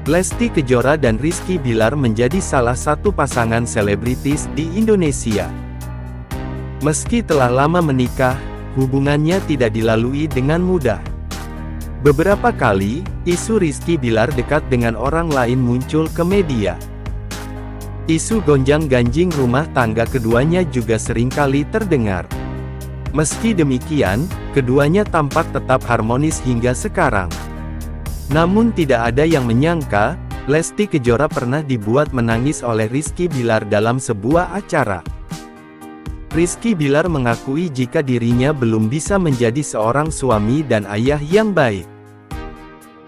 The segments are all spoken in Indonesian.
Lesti Kejora dan Rizky Bilar menjadi salah satu pasangan selebritis di Indonesia. Meski telah lama menikah, hubungannya tidak dilalui dengan mudah. Beberapa kali, isu Rizky Bilar dekat dengan orang lain muncul ke media. Isu gonjang-ganjing rumah tangga keduanya juga seringkali terdengar. Meski demikian, keduanya tampak tetap harmonis hingga sekarang. Namun tidak ada yang menyangka, Lesti Kejora pernah dibuat menangis oleh Rizky Bilar dalam sebuah acara. Rizky Bilar mengakui jika dirinya belum bisa menjadi seorang suami dan ayah yang baik.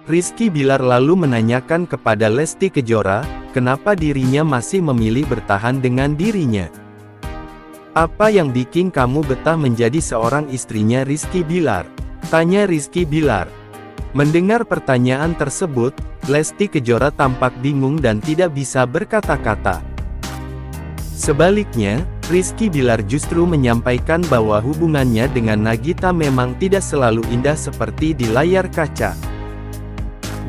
Rizky Bilar lalu menanyakan kepada Lesti Kejora, kenapa dirinya masih memilih bertahan dengan dirinya. "Apa yang bikin kamu betah menjadi seorang istrinya Rizky Bilar?" tanya Rizky Bilar. Mendengar pertanyaan tersebut, Lesti Kejora tampak bingung dan tidak bisa berkata-kata. Sebaliknya, Rizky Bilar justru menyampaikan bahwa hubungannya dengan Nagita memang tidak selalu indah seperti di layar kaca.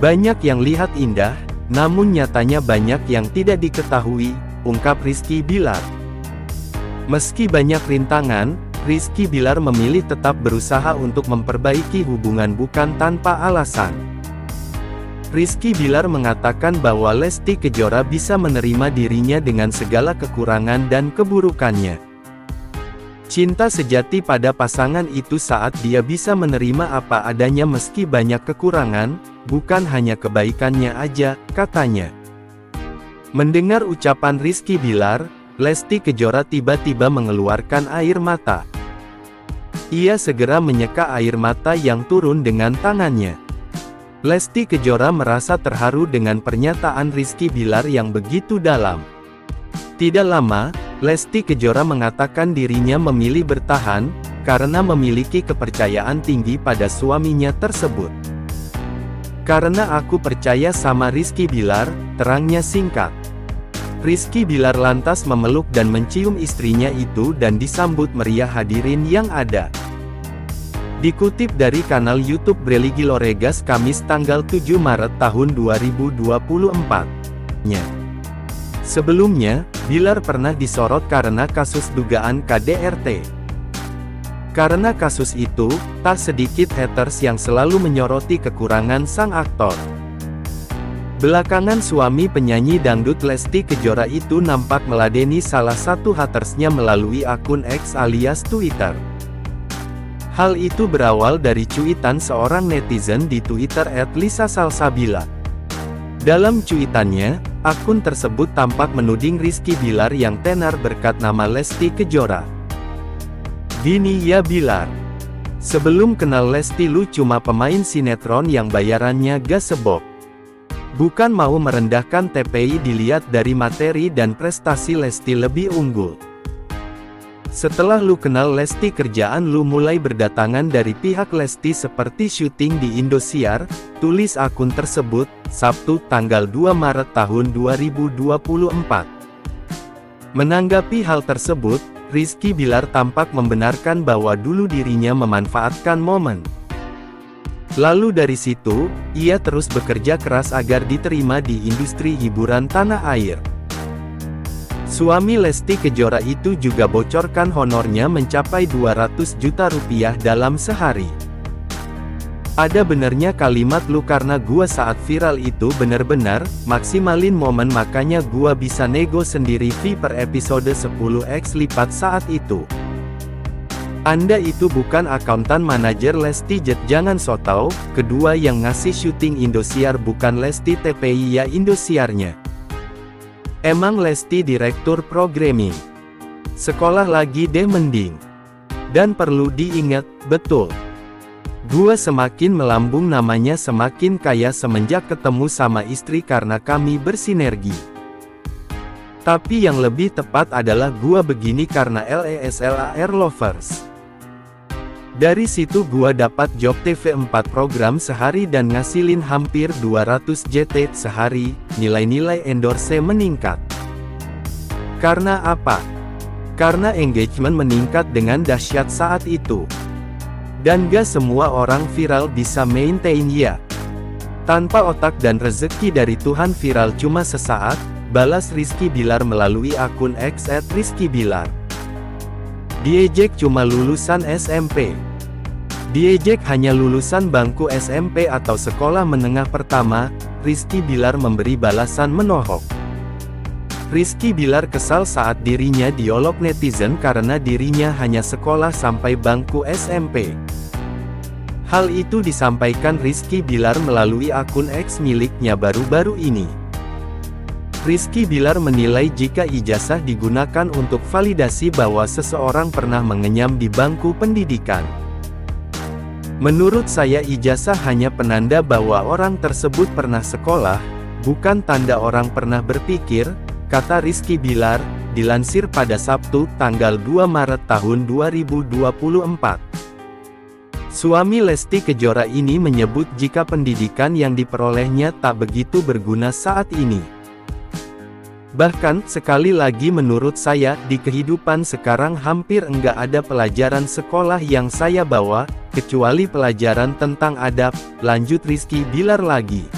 "Banyak yang lihat indah, namun nyatanya banyak yang tidak diketahui," ungkap Rizky Bilar. Meski banyak rintangan, Rizky Bilar memilih tetap berusaha untuk memperbaiki hubungan bukan tanpa alasan. Rizky Bilar mengatakan bahwa Lesti Kejora bisa menerima dirinya dengan segala kekurangan dan keburukannya. Cinta sejati pada pasangan itu saat dia bisa menerima apa adanya meski banyak kekurangan, bukan hanya kebaikannya aja, katanya. Mendengar ucapan Rizky Bilar, Lesti Kejora tiba-tiba mengeluarkan air mata. Ia segera menyeka air mata yang turun dengan tangannya. Lesti Kejora merasa terharu dengan pernyataan Rizky Bilar yang begitu dalam. Tidak lama, Lesti Kejora mengatakan dirinya memilih bertahan, karena memiliki kepercayaan tinggi pada suaminya tersebut. "Karena aku percaya sama Rizky Bilar," terangnya singkat. Rizky Bilar lantas memeluk dan mencium istrinya itu dan disambut meriah hadirin yang ada. Dikutip dari kanal YouTube Breligi Loregas Kamis tanggal 7 Maret tahun 2024-nya. Sebelumnya, Bilar pernah disorot karena kasus dugaan KDRT. Karena kasus itu, tak sedikit haters yang selalu menyoroti kekurangan sang aktor. Belakangan suami penyanyi dangdut Lesti Kejora itu nampak meladeni salah satu hatersnya melalui akun X alias Twitter. Hal itu berawal dari cuitan seorang netizen di Twitter @lisasalsabila. Dalam cuitannya, akun tersebut tampak menuding Rizky Bilar yang tenar berkat nama Lesti Kejora. "Gini ya Bilar. Sebelum kenal Lesti lu cuma pemain sinetron yang bayarannya gasebok. Bukan mau merendahkan TPI, dilihat dari materi dan prestasi Lesti lebih unggul. Setelah lu kenal Lesti kerjaan lu mulai berdatangan dari pihak Lesti seperti syuting di Indosiar," tulis akun tersebut, Sabtu tanggal 2 Maret tahun 2024. Menanggapi hal tersebut, Rizky Bilar tampak membenarkan bahwa dulu dirinya memanfaatkan momen. Lalu dari situ, ia terus bekerja keras agar diterima di industri hiburan tanah air. Suami Lesti Kejora itu juga bocorkan honornya mencapai 200 juta rupiah dalam sehari. "Ada benernya kalimat lu karena gua saat viral itu bener-bener maksimalin momen, makanya gua bisa nego sendiri fee per episode 10x lipat saat itu. Anda itu bukan akuntan manajer Lesti Jet, jangan sotau." Kedua yang ngasih syuting Indosiar bukan Lesti TPI ya Indosiarnya. "Emang Lesti direktur programming. Sekolah lagi deh mending. Dan perlu diingat, betul. Gua semakin melambung namanya semakin kaya semenjak ketemu sama istri karena kami bersinergi. Tapi yang lebih tepat adalah gua begini karena LESLAR lovers. Dari situ gua dapat job TV 4 program sehari dan ngasilin hampir 200 JT sehari, nilai-nilai endorse meningkat. Karena apa? Karena engagement meningkat dengan dahsyat saat itu. Dan gak semua orang viral bisa maintain ya. Tanpa otak dan rezeki dari Tuhan viral cuma sesaat, balas Rizky Bilar melalui akun X @rizkybilar. Diejek cuma lulusan SMP. Diejek hanya lulusan bangku SMP atau sekolah menengah pertama, Rizky Bilar memberi balasan menohok. Rizky Bilar kesal saat dirinya diolok netizen karena dirinya hanya sekolah sampai bangku SMP. Hal itu disampaikan Rizky Bilar melalui akun X miliknya baru-baru ini. Rizky Bilar menilai jika ijazah digunakan untuk validasi bahwa seseorang pernah mengenyam di bangku pendidikan. Menurut saya ijazah hanya penanda bahwa orang tersebut pernah sekolah, bukan tanda orang pernah berpikir, kata Rizky Bilar, dilansir pada Sabtu, tanggal 2 Maret tahun 2024. Suami Lesti Kejora ini menyebut jika pendidikan yang diperolehnya tak begitu berguna saat ini. Bahkan, sekali lagi menurut saya, di kehidupan sekarang hampir enggak ada pelajaran sekolah yang saya bawa, kecuali pelajaran tentang adab, lanjut Rizky Bilar lagi.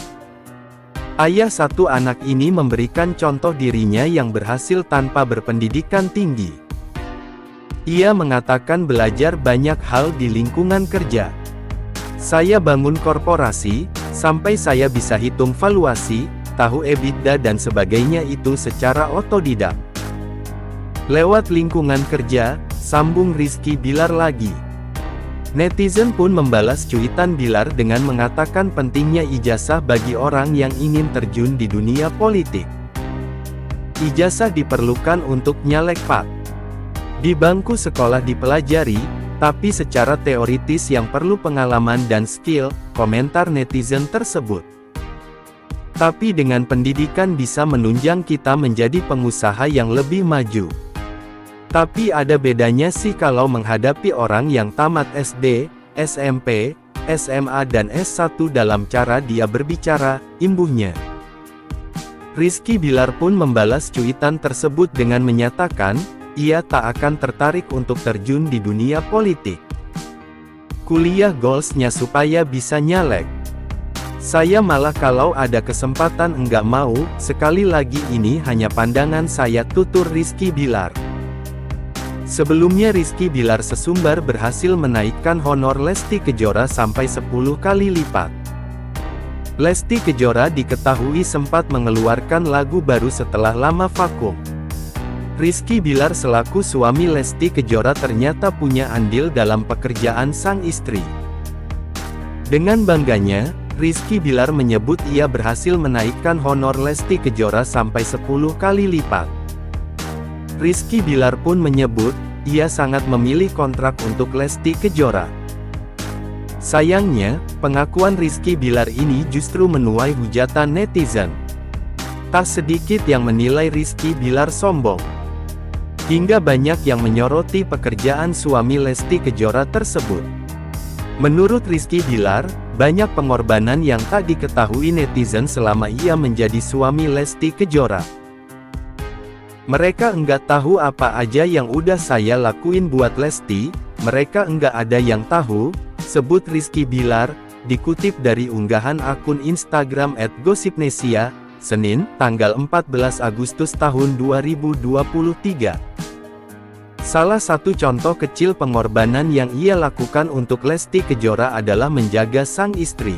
Ayah satu anak ini memberikan contoh dirinya yang berhasil tanpa berpendidikan tinggi. Ia mengatakan belajar banyak hal di lingkungan kerja. Saya bangun korporasi, sampai saya bisa hitung valuasi, tahu EBITDA dan sebagainya itu secara otodidak. Lewat lingkungan kerja, sambung Rizky Bilar lagi. Netizen pun membalas cuitan Bilar dengan mengatakan pentingnya ijazah bagi orang yang ingin terjun di dunia politik. Ijazah diperlukan untuk nyalek Pak. Di bangku sekolah dipelajari, tapi secara teoritis yang perlu pengalaman dan skill, komentar netizen tersebut. Tapi dengan pendidikan bisa menunjang kita menjadi pengusaha yang lebih maju. Tapi ada bedanya sih kalau menghadapi orang yang tamat SD, SMP, SMA dan S1 dalam cara dia berbicara, imbuhnya. Rizky Bilar pun membalas cuitan tersebut dengan menyatakan, ia tak akan tertarik untuk terjun di dunia politik. Kuliah goalsnya supaya bisa nyalek. Saya malah kalau ada kesempatan enggak mau, sekali lagi ini hanya pandangan saya, tutur Rizky Bilar. Sebelumnya Rizky Bilar sesumbar berhasil menaikkan honor Lesti Kejora sampai 10 kali lipat. Lesti Kejora diketahui sempat mengeluarkan lagu baru setelah lama vakum. Rizky Bilar selaku suami Lesti Kejora ternyata punya andil dalam pekerjaan sang istri. Dengan bangganya, Rizky Bilar menyebut ia berhasil menaikkan honor Lesti Kejora sampai 10 kali lipat. Rizky Bilar pun menyebut, ia sangat memilih kontrak untuk Lesti Kejora. Sayangnya, pengakuan Rizky Bilar ini justru menuai hujatan netizen. Tak sedikit yang menilai Rizky Bilar sombong. Hingga banyak yang menyoroti pekerjaan suami Lesti Kejora tersebut. Menurut Rizky Bilar, banyak pengorbanan yang tak diketahui netizen selama ia menjadi suami Lesti Kejora. Mereka enggak tahu apa aja yang udah saya lakuin buat Lesti, mereka enggak ada yang tahu, sebut Rizky Bilar, dikutip dari unggahan akun Instagram @gossipnesia, Senin, tanggal 14 Agustus tahun 2023. Salah satu contoh kecil pengorbanan yang ia lakukan untuk Lesti Kejora adalah menjaga sang istri.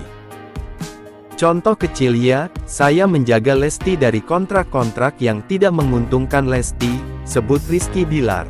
Contoh kecil ya, saya menjaga Lesti dari kontrak-kontrak yang tidak menguntungkan Lesti, sebut Rizky Bilar.